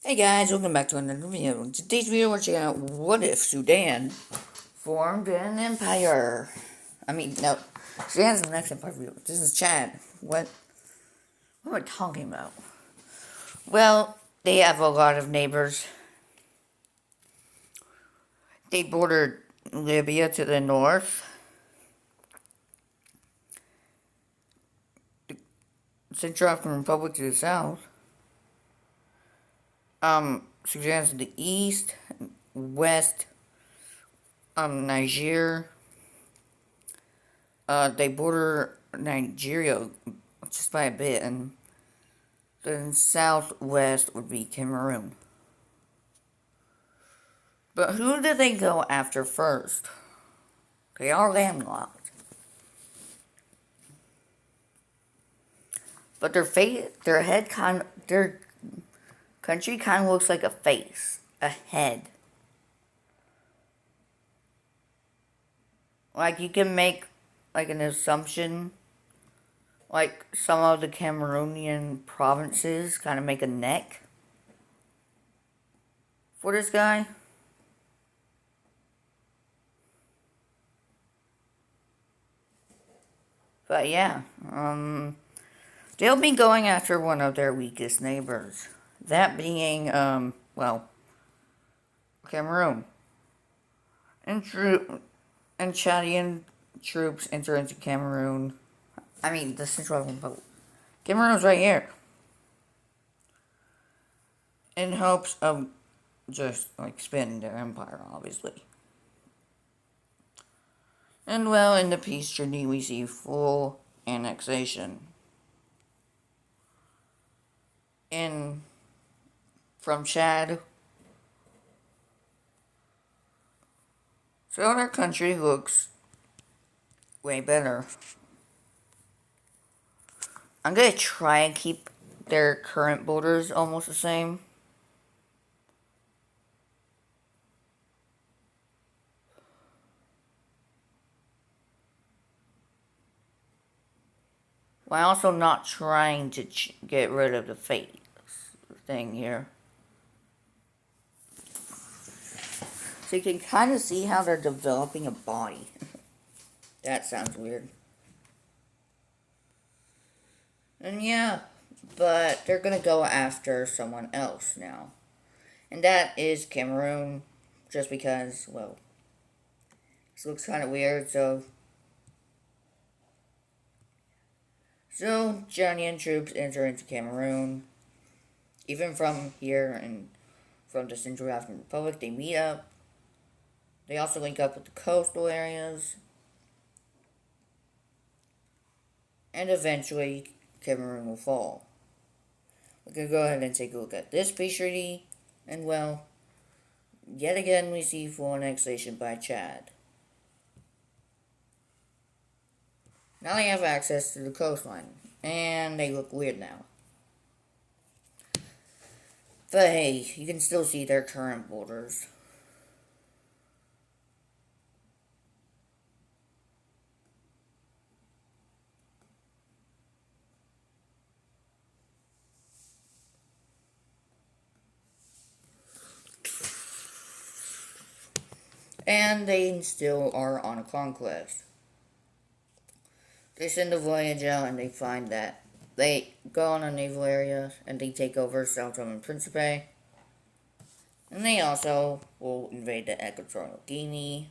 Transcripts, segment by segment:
Hey guys, welcome back to another video. In today's video, we're checking out what if Sudan formed an empire. No, Sudan's the next empire video. This is Chad. What am I talking about? Well, they have a lot of neighbors. They border Libya to the north, the Central African Republic to the south. Sudan's to the east, west, Niger. They border Nigeria just by a bit, and then southwest would be Cameroon. But who did they go after first? They are landlocked. But their country kind of looks like a face, a head. Like you can make like an assumption, like some of the Cameroonian provinces kind of make a neck for this guy. But yeah, they'll be going after one of their weakest neighbors. That being, Cameroon. And Chadian troops enter into Cameroon. The Central African Republic. Cameroon's right here. In hopes of just, expanding their empire, obviously. And well, in the peace treaty, we see full annexation. From Chad. So their country looks way better. I'm gonna try and keep their current borders almost the same. While also not trying to get rid of the fate thing here. So you can kind of see how they're developing a body. That sounds weird. And yeah, but they're gonna go after someone else now. And that is Cameroon. Just because, well, this looks kind of weird, so Chadian troops enter into Cameroon. Even from here and from the Central African Republic, they meet up. They also link up with the coastal areas. And eventually, Cameroon will fall. We can go ahead and take a look at this peace treaty. And well, yet again we see full annexation by Chad. Now they have access to the coastline. And they look weird now. But hey, you can still see their current borders. And they still are on a conquest. They send a voyage out and they find that they go on a naval area and they take over Sao Tome and Principe. And they also will invade the Equatorial Guinea.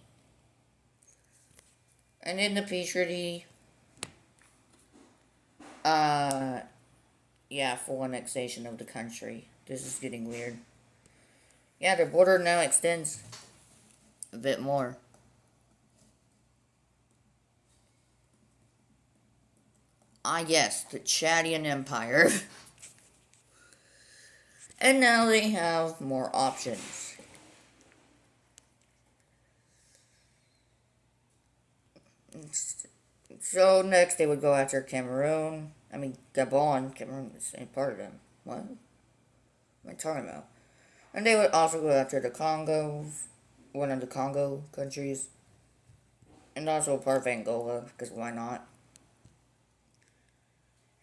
And in the peace treaty, full annexation of the country. This is getting weird. Yeah, their border now extends a bit more. Yes, the Chadian Empire. And now they have more options. So next they would go after Cameroon. Gabon. Cameroon is the same part of them. What am I talking about? And they would also go after the Congos, one of the Congo countries, and also part of Angola, because why not?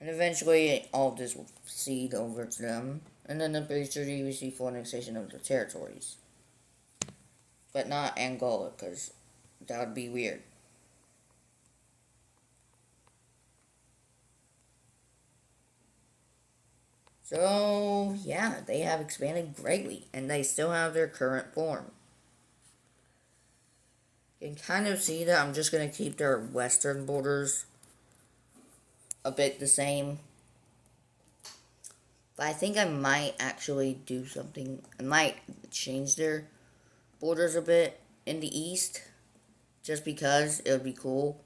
And eventually all of this will cede over to them, And then the treaty we see full annexation of the territories. But not Angola, because that would be weird. So, yeah, they have expanded greatly, and they still have their current form. You can kind of see that I'm just going to keep their western borders a bit the same. But I think I might actually do something. I might change their borders a bit in the east, just because it would be cool.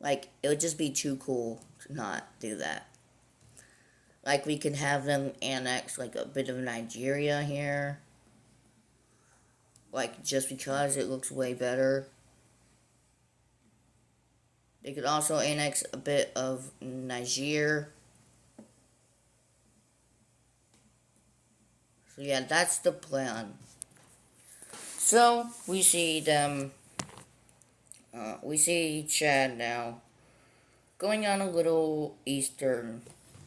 Like, it would just be too cool to not do that. Like, we could have them annex, like, a bit of Nigeria here. Like, just because it looks way better. They could also annex a bit of Niger. So, yeah, that's the plan. So, we see them, we see Chad now going on a little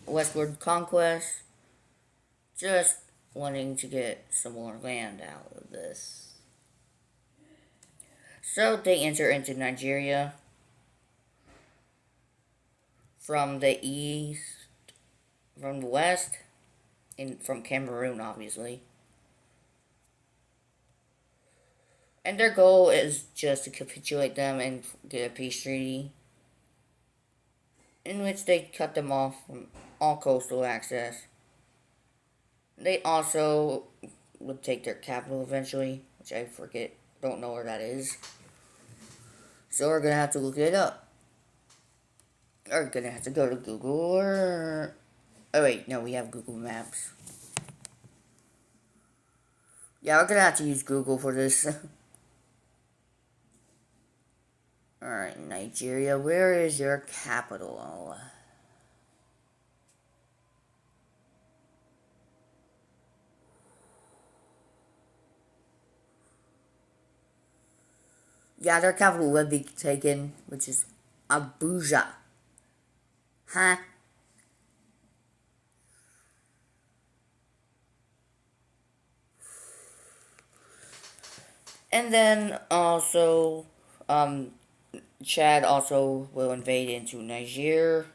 westward conquest, just wanting to get some more land out of this. So they enter into Nigeria from the east, from the west, from Cameroon, obviously. And their goal is just to capitulate them and get a peace treaty, in which they cut them off from all coastal access. They also would take their capital eventually, which I don't know where that is. So we're gonna have to look it up. Or gonna have to go to Google or... Oh wait, no, we have Google Maps. Yeah, we're gonna have to use Google for this. Alright, Nigeria, where is your capital? Yeah, their capital would be taken, which is Abuja. Huh? And then also, Chad also will invade into Niger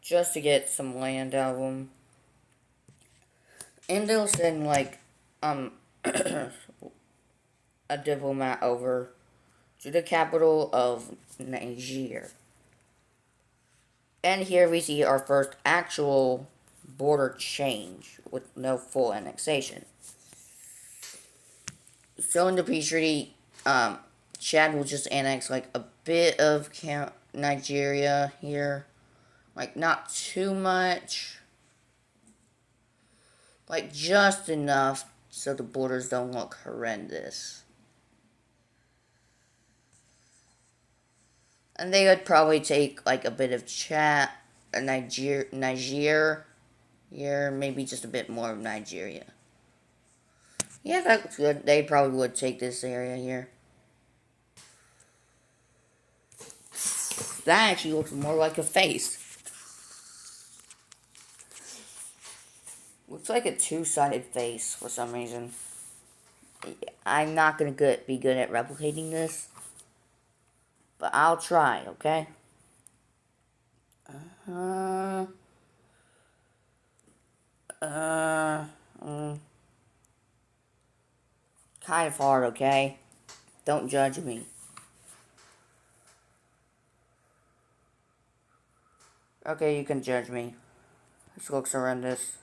just to get some land out of them. And they'll send, like, a diplomat over to the capital of Niger. And here we see our first actual border change with no full annexation. So in the peace treaty, Chad will just annex like a bit of Nigeria here. Like not too much. Like just enough so the borders don't look horrendous. And they would probably take like a bit of Niger, here, maybe just a bit more of Nigeria. Yeah, that's good. They probably would take this area here. That actually looks more like a face. Looks like a two-sided face for some reason. I'm not gonna be good at replicating this, but I'll try, okay? Kind of hard, okay? Don't judge me. Okay, you can judge me. This looks horrendous.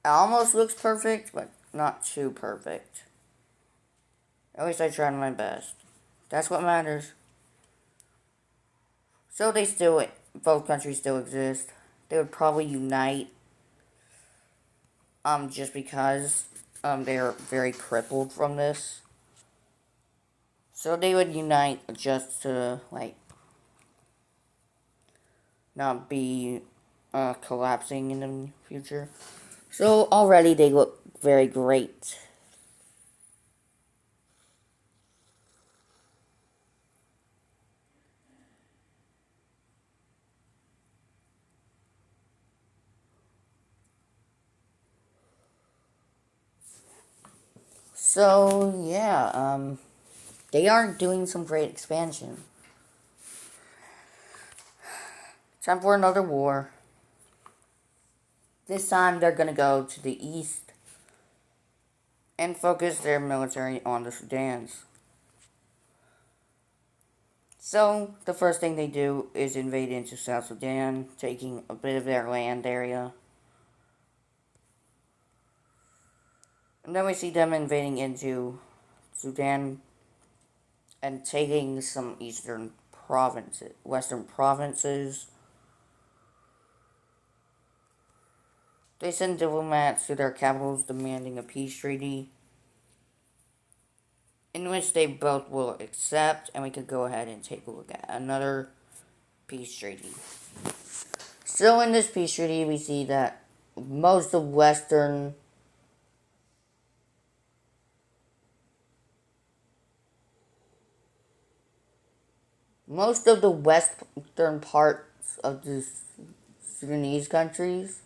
It almost looks perfect, but not too perfect. At least I tried my best. That's what matters. So both countries still exist. They would probably unite, just because, they're very crippled from this. So they would unite just to, like, not be, collapsing in the future. So already they look very great. So, yeah, they are doing some great expansion. Time for another war. This time they're gonna go to the east and focus their military on the Sudans. So, the first thing they do is invade into South Sudan, taking a bit of their land area. And then we see them invading into Sudan and taking some western provinces. They send diplomats to their capitals demanding a peace treaty, in which they both will accept, and we could go ahead and take a look at another peace treaty. So in this peace treaty, we see that most of the western parts of the Sudanese countries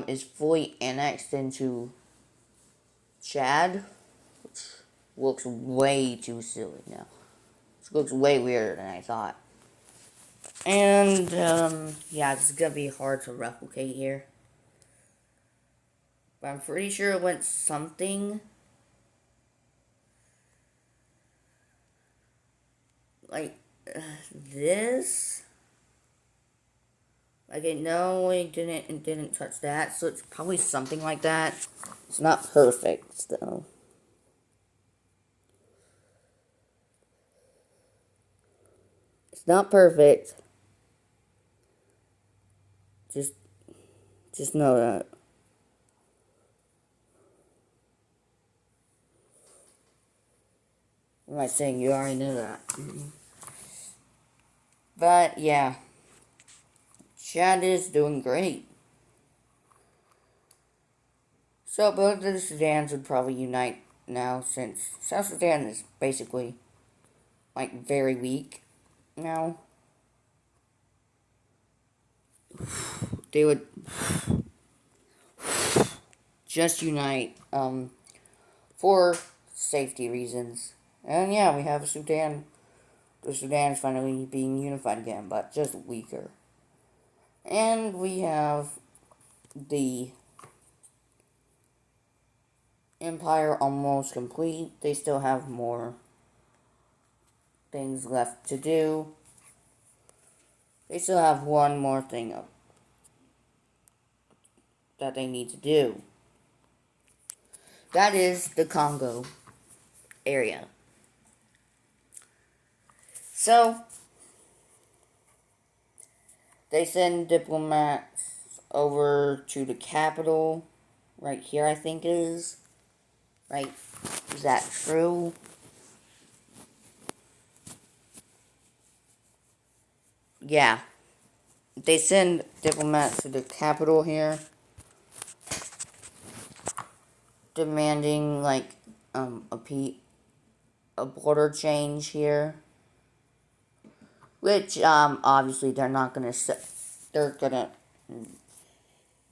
is fully annexed into Chad, which looks way too silly now. It looks way weirder than I thought. And, yeah, it's gonna be hard to replicate here. But I'm pretty sure it went something like this. Like, no, it didn't touch that, so it's probably something like that. It's not perfect, though. It's not perfect. Just know that. What am I saying? You already knew that. But, yeah. Chad is doing great. So, both of the Sudans would probably unite now, since South Sudan is basically, like, very weak now. They would just unite, for safety reasons. And yeah, we have a Sudan. The Sudan is finally being unified again, but just weaker. And we have the empire almost complete. They still have more things left to do. They still have one more thing up that they need to do. That is the Congo area. So, they send diplomats over to the capital. Right here, I think it is. Right? Is that true? Yeah. They send diplomats to the capital here, demanding, like, a border change here. Which, obviously they're not gonna, they're gonna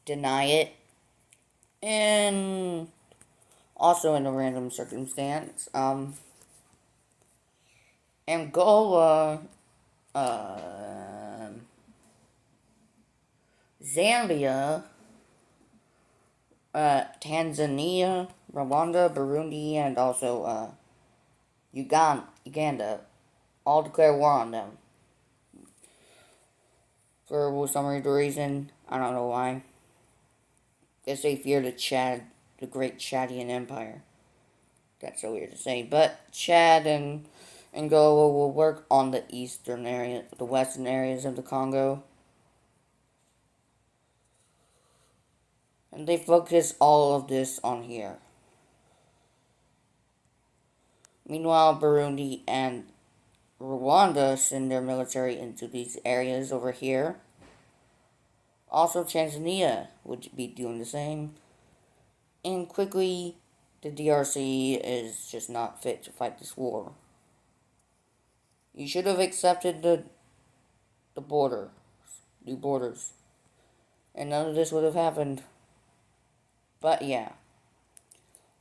deny it. And also in a random circumstance, Angola, Zambia, Tanzania, Rwanda, Burundi, and also, Uganda, all declare war on them. For some reason, I don't know why. Guess they fear the great Chadian Empire. That's so weird to say. But Chad and Angola will work on the western areas of the Congo. And they focus all of this on here. Meanwhile, Burundi and Rwanda send their military into these areas over here. Also, Tanzania would be doing the same. And quickly, the DRC is just not fit to fight this war. You should have accepted the new borders. And none of this would have happened. But yeah.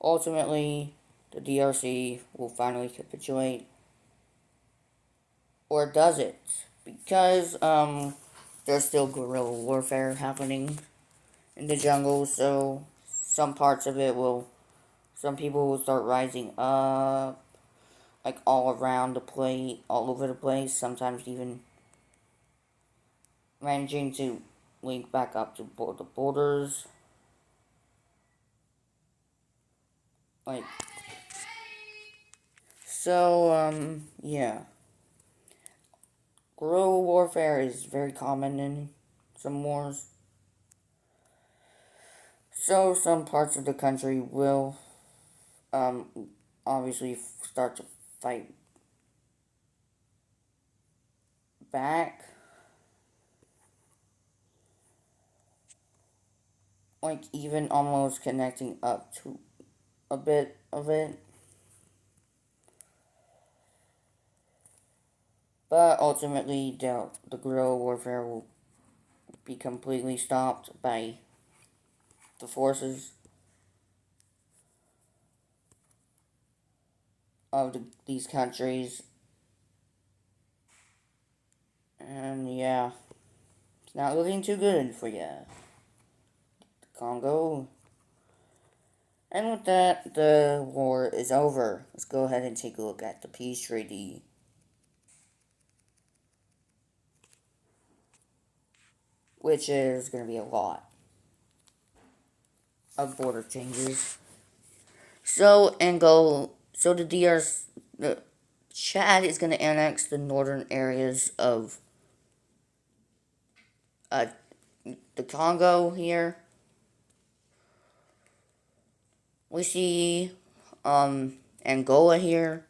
ultimately the DRC will finally capitulate. Or does it? Because there's still guerrilla warfare happening in the jungle, so some parts of it will, some people will start rising up, like all around the place, all over the place, sometimes even managing to link back up to the borders. Like, so, yeah. Guerrilla warfare is very common in some wars. So, some parts of the country will, obviously start to fight back. Like, even almost connecting up to a bit of it. But ultimately, the guerrilla warfare will be completely stopped by the forces of these countries. And yeah, it's not looking too good for you, Congo. And with that, the war is over. Let's go ahead and take a look at the peace treaty. Which is going to be a lot of border changes. So, so the DRC, the Chad is going to annex the northern areas of the Congo here. We see Angola here.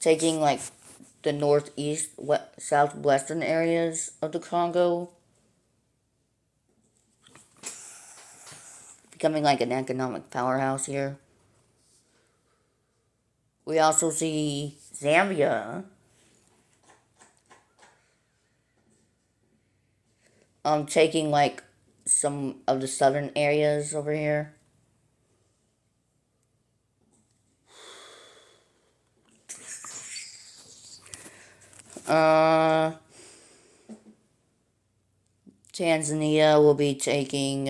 Taking like the northeast, southwestern areas of the Congo, becoming like an economic powerhouse here. We also see Zambia taking like some of the southern areas over here. Tanzania will be taking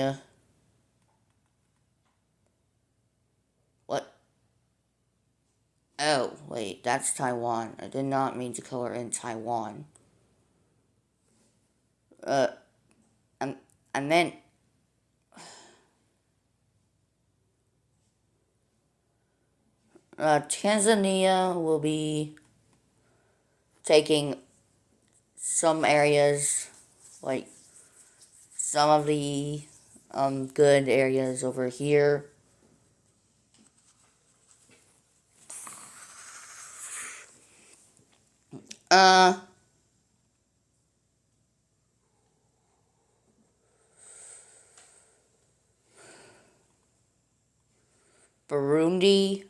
what? Oh, wait, that's Taiwan. I did not mean to color in Taiwan. I, I meant Tanzania will be taking some areas, like some of the good areas over here. Burundi.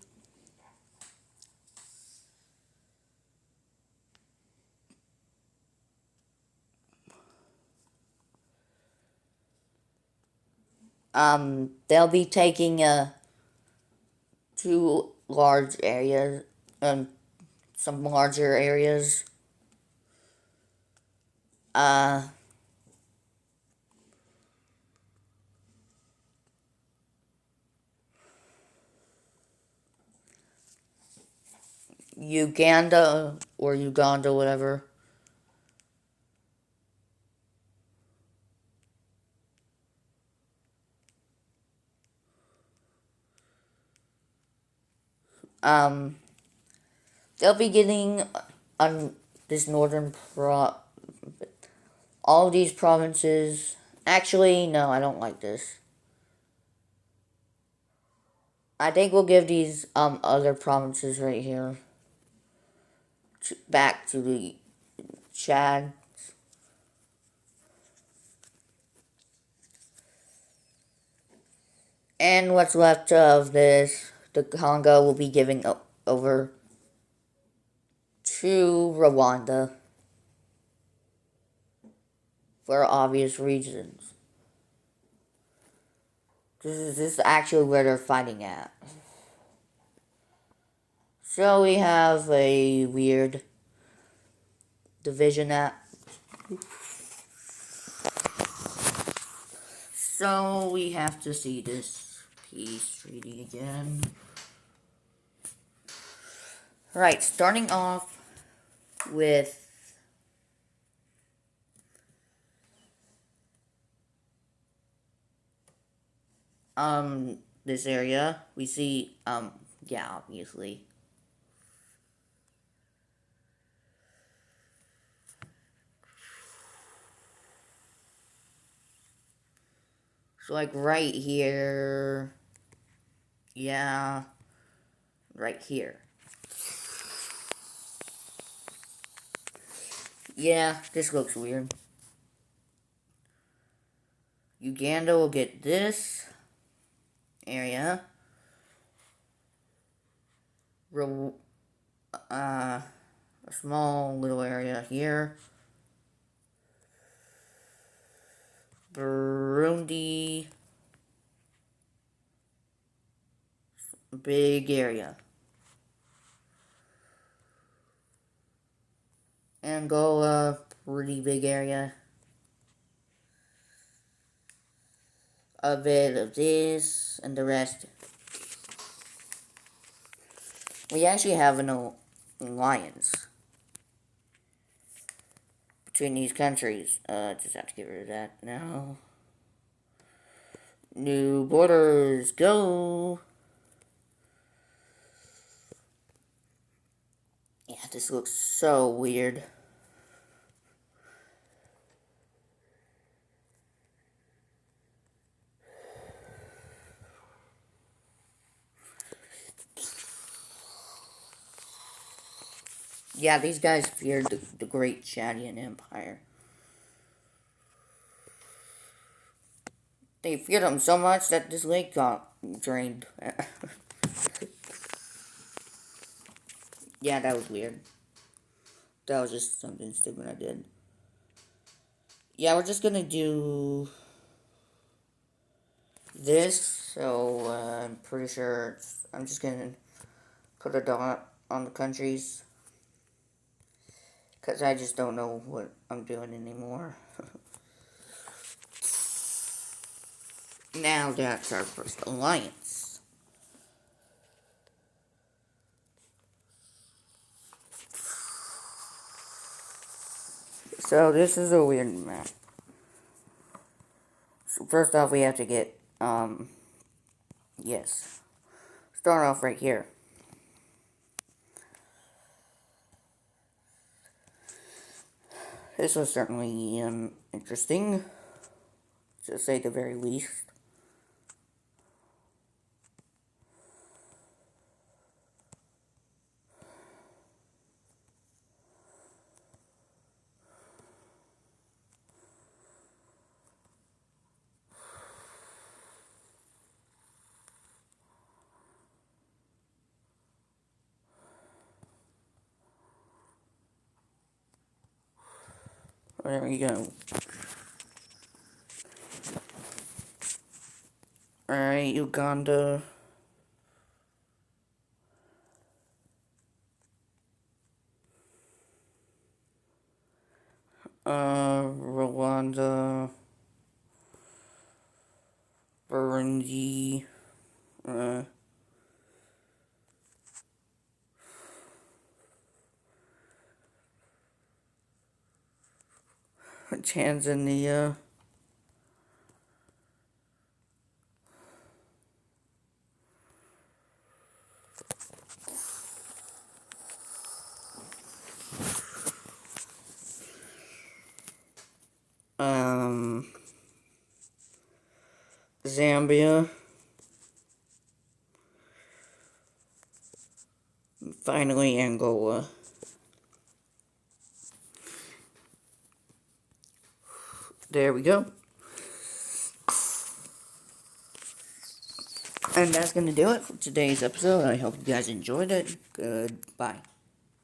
They'll be taking two large areas, some larger areas. Uganda or Uganda, whatever. They'll be getting on this all these provinces. Actually, no, I don't like this. I think we'll give these other provinces right here back to the Chad. And what's left of this, the Congo will be given over to Rwanda for obvious reasons. This is actually where they're fighting at. So we have a weird division at. So we have to see this peace treaty again. Right, starting off with this area. We see yeah, obviously. So like right here. Yeah, right here. Yeah, this looks weird. Uganda will get this area. A small little area here. Burundi, big area. Angola, pretty big area. A bit of this, and the rest. We actually have an alliance between these countries. Just have to get rid of that now. New borders, go! Yeah, this looks so weird. Yeah, these guys feared the Great Chadian Empire. They feared them so much that this lake got drained. Yeah, that was weird. That was just something stupid I did. Yeah, we're just gonna do this. So I'm pretty sure I'm just gonna put a dot on the countries. Because I just don't know what I'm doing anymore. Now that's our first alliance. So this is a weird map. So first off we have to get, yes. Start off right here. This was certainly interesting, to say the very least. There we go. Alright, Uganda. Rwanda. Burundi. Tanzania. Zambia. Finally, Angola. There we go. And that's going to do it for today's episode. I hope you guys enjoyed it. Goodbye.